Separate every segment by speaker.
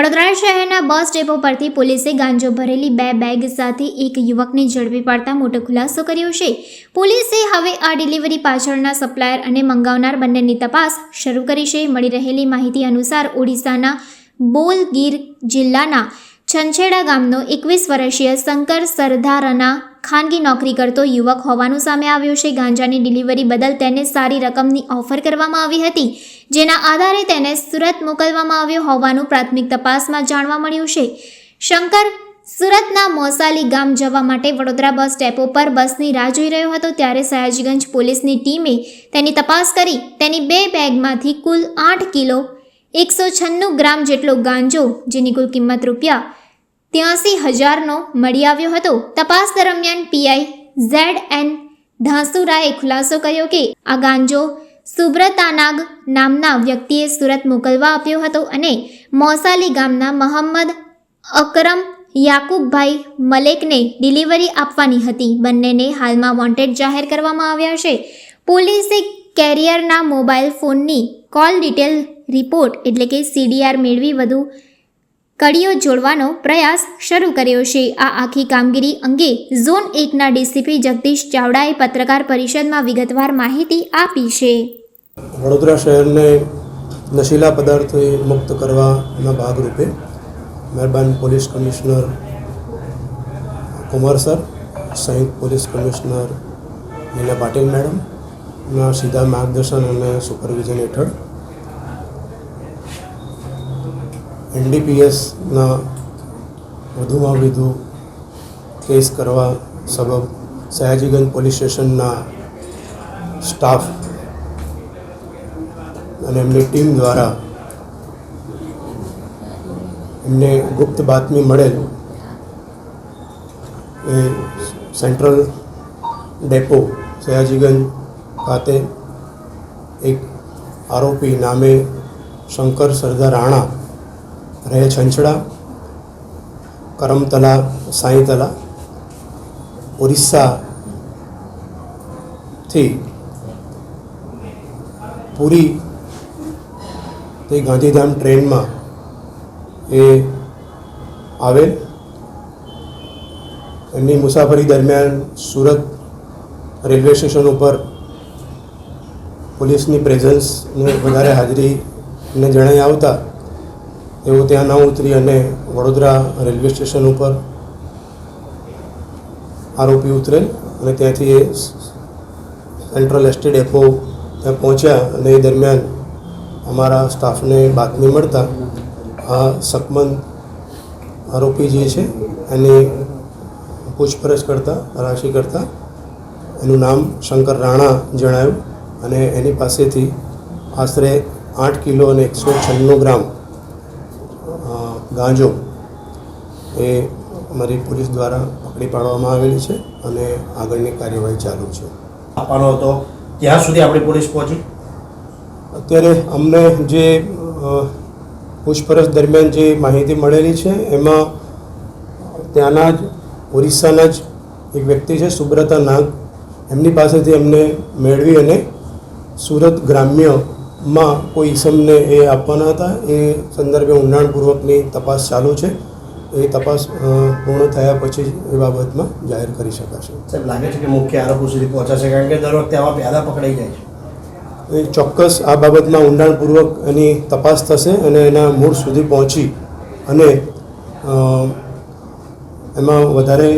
Speaker 1: વડોદરા શહેરના bus depot પરથી પોલીસે ગાંજો ભરેલી 2 બેગ સાથે એક યુવકને ઝડપી પાડતા મોટો ખુલાસો કર્યો છે। પોલીસે હવે આ ડિલિવરી પાછળના સપ્લાયર અને મંગાવનાર બંનેની તપાસ શરૂ કરી છે। મળી રહેલી માહિતી અનુસાર ઓડિશાના બોલગીર જિલ્લાના છંછેડા ગામનો 21 વર્ષીય શંકર સરદારના ખાનગી નોકરી કરતો યુવક હોવાનું સામે આવ્યું છે। ગાંજાની ડિલિવરી બદલ તેને સારી રકમની ઓફર કરવામાં આવી હતી, જેના આધારે તેને સુરત મોકલવામાં આવ્યો હોવાનું પ્રાથમિક તપાસમાં જાણવા મળ્યું છે। શંકર સુરતના મોસાલી ગામ જવા માટે વડોદરા બસ ડેપો પર બસની રાહ જોઈ રહ્યો હતો, ત્યારે સયાજીગંજ પોલીસની ટીમે તેની તપાસ કરી તેની 2 બેગમાંથી કુલ 8 કિલો 196 ગ્રામ જેટલો ગાંજો, જેની કુલ કિંમત ₹83,000નો મળી આવ્યો હતો। તપાસ દરમિયાન પીઆઈ ZN ધાસુરાએ ખુલાસો કર્યો કે આ ગાંજો સુબ્રતાનાગ નામના વ્યક્તિએ સુરત મોકલવા આપ્યો હતો અને મોસાલી ગામના મોહમ્મદ અકરમ યાકુબભાઈ મલેકને ડિલિવરી આપવાની હતી। બંનેને હાલમાં વોન્ટેડ જાહેર કરવામાં આવ્યા છે। પોલીસે કેરિયરના મોબાઈલ ફોનની કોલ ડિટેલ રિપોર્ટ એટલે કે CDR મેળવી વધુ કડીઓ જોડવાનો પ્રયાસ શરૂ કર્યો છે। આ આખી કામગીરી અંગે ઝોન 1ના ડીસીપી જગદીશ ચાવડાએ પત્રકાર પરિષદમાં વિગતવાર માહિતી આપી છે।
Speaker 2: વડોદરા શહેરને નશીલા પદાર્થોથી મુક્ત કરવાના ભાગરૂપે મહેરબાન પોલીસ કમિશનર કુમાર સર, સંયુક્ત પોલીસ કમિશનર મીના પાટીલ મેડમના સીધા માર્ગદર્શન અને સુપરવિઝન હેઠળ NDPSના વધુમાં વધુ કેસ કરવા સબબ સયાજીગંજ પોલીસ સ્ટેશનના સ્ટાફ અને એમની ટીમ દ્વારા એમને ગુપ્ત બાતમી મળેલ એ સેન્ટ્રલ ડેપો સયાજીગંજ ખાતે એક આરોપી નામે શંકર સરદાર રાણા રહે છંછડા કરમતલા સાંઈતલા ઓરિસ્સાથી પૂરી તે ગાંધીધામ ટ્રેનમાં એ આવેલ। એમની મુસાફરી દરમિયાન સુરત રેલવે સ્ટેશન ઉપર પોલીસની પ્રેઝન્સને વધારે હાજરીને જણાઈ આવતા તેઓ ત્યાં ન ઉતરી અને વડોદરા રેલવે સ્ટેશન ઉપર આરોપી ઉતરેલ અને ત્યાંથી એ સેન્ટ્રલ એસટી ડેપો ત્યાં પહોંચ્યા અને એ દરમિયાન અમારા સ્ટાફને બાતમી મળતા આ શકમંદ આરોપી જે છે એની પૂછપરછ કરતાં તલાશી કરતાં એનું નામ શંકર રાણા જણાયું અને એની પાસેથી આશરે 8 કિલો અને 196 ગ્રામ ગાંજો એ અમારી પોલીસ દ્વારા પકડી પાડવામાં આવેલી છે અને આગળની કાર્યવાહી ચાલુ છે।
Speaker 3: આપવાનો હતો ત્યાં સુધી આપણી પોલીસ પહોંચી?
Speaker 2: અત્યારે અમને જે પૂછપરછ દરમિયાન જે માહિતી મળેલી છે એમાં ત્યાંના જ ઓરિસ્સાના જ એક વ્યક્તિ છે સુબ્રતા નાગ, એમની પાસેથી એમને મેળવી અને સુરત ગ્રામ્યમાં કોઈ ઈસમને એ આપવાના હતા। એ સંદર્ભે ઊંડાણપૂર્વકની તપાસ ચાલુ છે। એ તપાસ પૂર્ણ થયા પછી એ બાબતમાં જાહેર કરી શકાશે।
Speaker 3: સાહેબ, લાગે છે કે મુખ્ય આરોપી સુધી પહોંચાશે? કારણ કે દર વખતે આવા પહેલાં પકડાઈ જાય છે।
Speaker 2: એ ચોક્કસ આ બાબતમાં ઊંડાણપૂર્વક એની તપાસ થશે અને એના મૂળ સુધી પહોંચી અને એમાં વધારે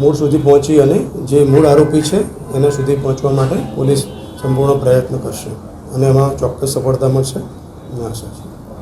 Speaker 2: મૂળ સુધી પહોંચી અને જે મૂળ આરોપી છે એના સુધી પહોંચવા માટે પોલીસ સંપૂર્ણ પ્રયત્ન કરશે અને એમાં ચોક્કસ સફળતા મળશે, આશા છે।